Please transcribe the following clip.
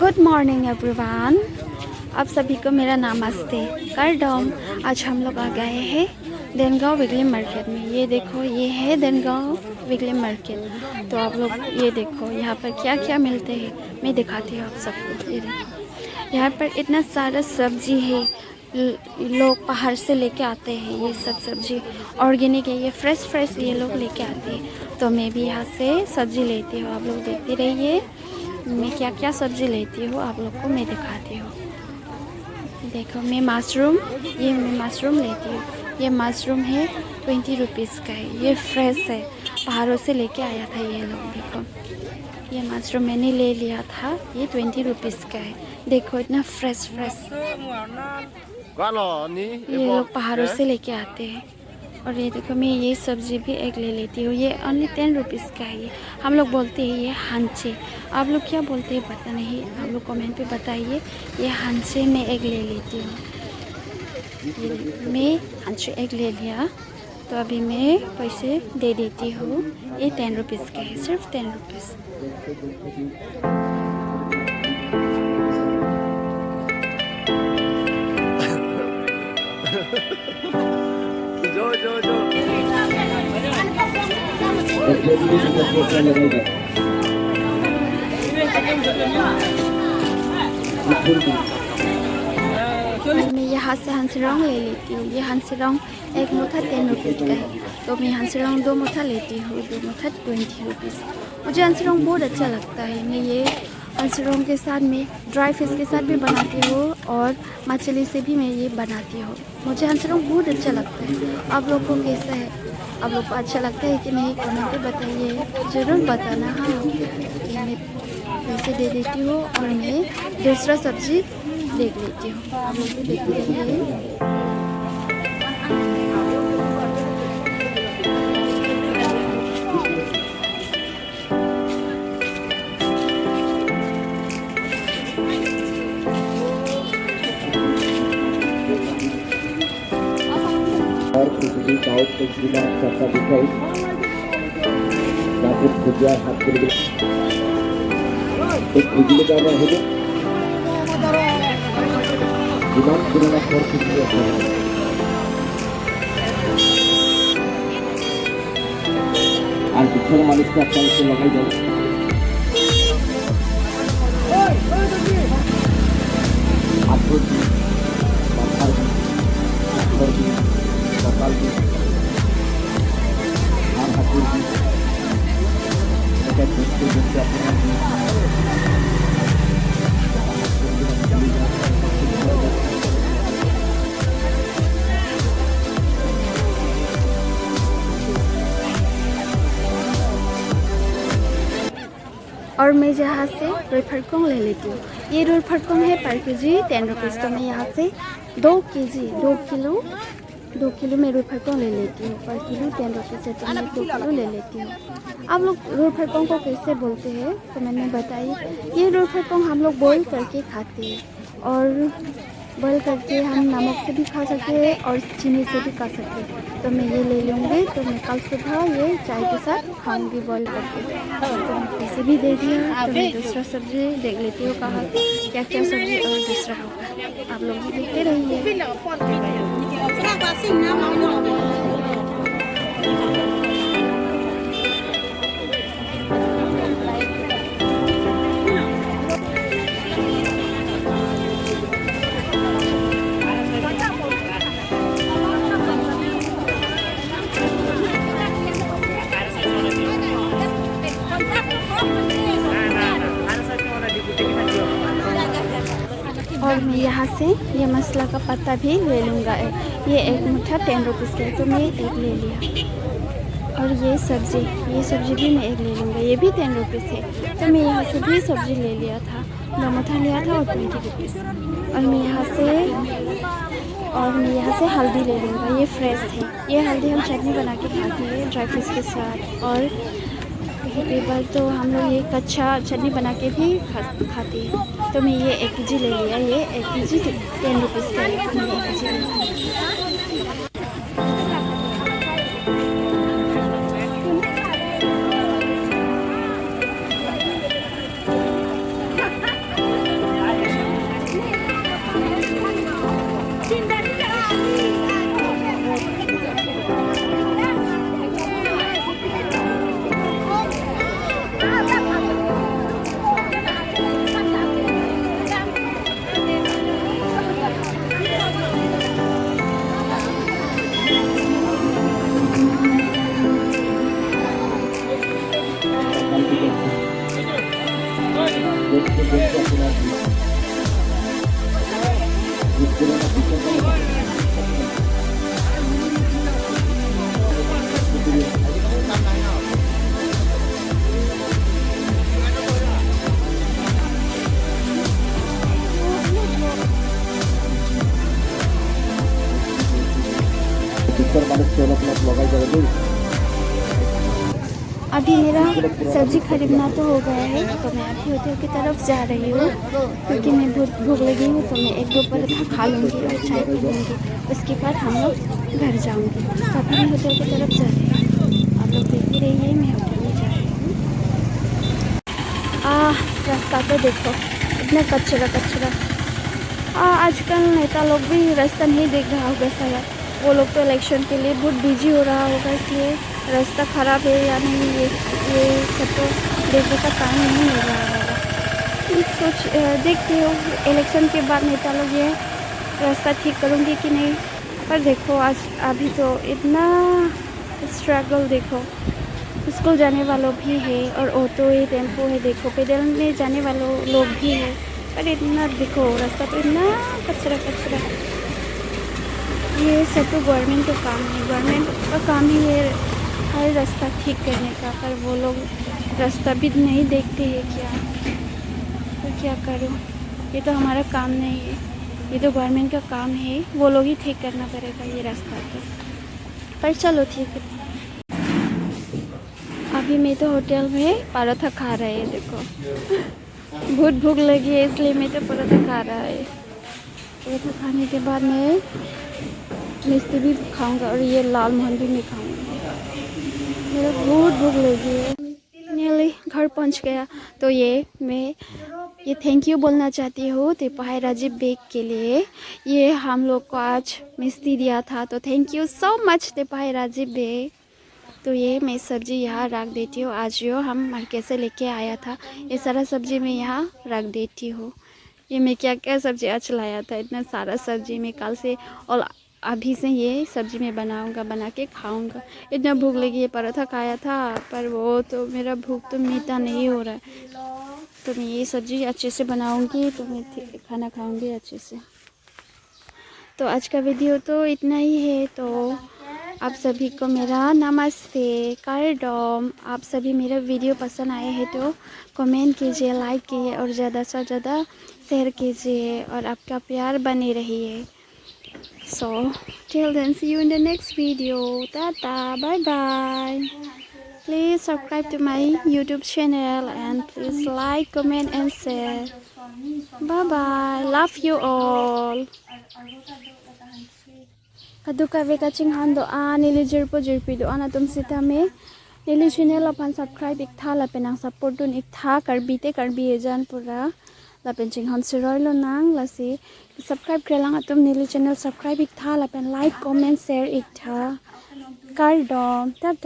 Good morning everyone. आप सभी को मेरा नमस्ते करडम। आज हम लोग आ गए हैं देनगांव वीकली मार्केट में। ये देखो, ये है देनगांव वीकली मार्केट। तो आप लोग ये देखो यहाँ पर क्या क्या मिलते हैं, मैं दिखाती हूँ आप सबको। ये देखो, यहाँ पर इतना सारा सब्जी है। लोग पहाड़ से लेके आते हैं। ये सब सब्जी ऑर्गेनिक है, ये फ्रेश ये लोग लेके आते हैं। तो मैं भी यहाँ से सब्जी लेती हूँ। आप लोग देखते रहिए मैं क्या क्या सब्जी लेती हूँ, आप लोग को मैं दिखाती हूँ। देखो, मैं मशरूम लेती हूँ। ये मशरूम है 20 रुपीज़ का है। ये फ्रेश है, पहाड़ों से लेके आया था ये लोग। देखो, ये मशरूम मैंने ले लिया था, ये 20 रुपीज़ का है। देखो इतना फ्रेश ये लोग पहाड़ों से लेके आते हैं। और ये देखो, मैं ये सब्ज़ी भी एक ले लेती हूँ। ये ओनली 10 रुपीज़ का है। हम लोग बोलते हैं ये हांचे, आप लोग क्या बोलते हैं पता नहीं, आप लोग कमेंट पे बताइए। ये हांचे में एक ले लेती हूँ। मैं हांचे एक ले लिया, तो अभी मैं पैसे दे देती हूँ। ये 10 रुपीज़ का है, सिर्फ 10 रुपीज़। जो मैं यहाँ से हंसरंग ले लेती हूँ। ये हंसरंग एक मुठा 10 रुपीज़ का है, तो मैं हंसरंग 2 मुठा लेती हूँ। 2 मुठा 20 रुपीज़। मुझे हंसरंग बहुत अच्छा लगता है। मैं ये हंसरंग के साथ में ड्राई फिश के साथ भी बनाती हूँ, और मछली से भी मैं ये बनाती हूँ। मुझे हंसरंग बहुत अच्छा लगता है। आप लोग को कैसा है, आप लोग को अच्छा लगता है कि नहीं, कमेंट पे बताइए, ज़रूर बताना। हाँ, मैं पैसे दे देती हूँ और मैं दूसरा सब्जी देख लेती हूँ। आप लोग भी देख लीजिए। और कुछ साउथ के जिला सबका दिखाई बाकी खुदिया हाथ के लिए एक बिजली का है दिमाग पुराना कर चुके हैं। आज पिछले मालिक का अपना से लगाई जाए। आपको और मैं यहाँ से रोई फटकों ले लेती हूँ। ये रोई फटकों है पर केजी 10 रुपीज़। तो मैं यहाँ से 2 किलो में रोई फटकों ले लेती हूँ। पर किलो 10 रुपीज़ है, तो मैं 2 किलो ले लेती हूँ। आप लोग रोई फटकों को कैसे बोलते हैं तो मैंने बताइए। ये रोई फटकों हम लोग बॉईल करके खाते हैं, और बॉईल करके हम नमक से भी खा सकते हैं और चीनी से भी खा सकते हैं। तो मैं ये ले लूँगी, तो मैं कल सुबह ये चाय के साथ खाऊंगी बॉईल करके। तो मैं पैसे भी दे दिया, तो मैं दूसरा सब्जी देख लेती हूँ कहाँ क्या क्या सब्जी और दूसरा होगा। आप लोग भी देखते रहिए। और मैं यहाँ से ये मसाला का पत्ता भी ले लूँगा। ये एक मुठ्ठा 10 रुपीज़ का है, तो मैं एक ले लिया। और ये सब्ज़ी भी मैं एक ले लूँगा, ये भी 10 रुपीज़ है। तो मैं यहाँ से भी सब्ज़ी ले लिया था, 2 मुठ्ठा लिया था और 20 रुपीज़। और मैं यहाँ से हल्दी ले लूँगा, ये फ्रेश है। ये हल्दी हम चटनी बना के खाते हैं ड्राई फिश के साथ, और कई बार तो हम लोग ये कच्चा चटनी बना के भी खाते हैं। तो मैं ये 1 केजी ले लिया। ये 1 केजी 10 रुपीज़ का है। अभी मेरा सब्जी खरीदना तो हो गया है, तो मैं अभी होटल की तरफ जा रही हूँ क्योंकि मैं बहुत भूख लगी हूँ। तो मैं एक दो पराठा खा लूँगी और चाय पी लूँगी, उसके बाद हम लोग घर जाऊँगी। तो अभी मैं होटल की तरफ जा रही हूँ, आप लोग देख ही रही है मैं होटल में जा रही हूँ। रास्ता तो देखो, इतना कचरा कचरा। आजकल नेता लोग भी रास्ता नहीं देख रहा होगा शायद, वो लोग तो इलेक्शन के लिए बहुत बिजी हो रहा होगा, इसलिए रास्ता ख़राब है या नहीं ये सब तो देखने का टाइम नहीं मिल रहा होगा। देखते हो इलेक्शन के बाद नेता लोग ये रास्ता ठीक करूँगी कि नहीं। पर देखो आज अभी तो इतना स्ट्रगल, देखो स्कूल जाने वालों भी है और ऑटो है, टेम्पो है, देखो पैदल में जाने वालों लोग भी है। पर इतना देखो रास्ता तो इतना कचरा कचरा। ये सब तो गवर्नमेंट का काम है, गवर्नमेंट का काम ही है हर रास्ता ठीक करने का, पर वो लोग रास्ता भी नहीं देखते हैं क्या। तो क्या करूँ, ये तो हमारा काम नहीं है, ये तो गवर्नमेंट का काम है, वो लोग ही ठीक करना पड़ेगा ये रास्ता तो। पर चलो ठीक है। अभी मैं तो होटल में पराठा खा रहे हैं, देखो बहुत भूख लगी है इसलिए मैं तो पराठा खा रहा है। पराठा खाने के बाद मैं मिस्टी भी खाऊंगा और ये लाल मोहन भी मैं खाऊंगा। मेरा बहुत भूख लगी है, नियरली घर पहुंच गया। तो मैं ये थैंक यू बोलना चाहती हूँ तिपाही राजीव बेग के लिए, ये हम लोग को आज मिस्टी दिया था, तो थैंक यू सो मच तिपाही राजीव बेग। तो ये मैं सब्ज़ी यहाँ रख देती हूँ, आज जो हम मार्केट से लेके आया था ये सारा सब्ज़ी मैं यहाँ रख देती हूँ। ये मैं क्या क्या सब्ज़ी आज लाया था, इतना सारा सब्ज़ी मैं कल से और अभी से ये सब्ज़ी मैं बनाऊँगा, बना के खाऊँगा। इतना भूख लगी है, पराठा खाया था पर वो तो मेरा भूख तो मीठा नहीं हो रहा है। तो मैं ये सब्ज़ी अच्छे से बनाऊँगी तो मैं खाना खाऊँगी अच्छे से। तो आज का वीडियो तो इतना ही है। तो आप सभी को मेरा नमस्ते कारडम। आप सभी मेरा वीडियो पसंद आए हैं तो कमेंट कीजिए, लाइक कीजिए और ज़्यादा से ज़्यादा शेयर कीजिए और आपका प्यार बने रहिए। सो till then see you in the next video. Tata, bye bye. Please subscribe to my YouTube channel and please like, comment and share. Bye bye. Love you all. Kaduka veka chinghan do nili jirpo jirpi do ana tum sita me nili channel apan subscribe ik tha la penang support dun ik tha karbi ejan pura la pen chinghan siroi lo nang la si subscribe krelang atum nili channel subscribe ik tha la pen like comment share ik tha kar dom tap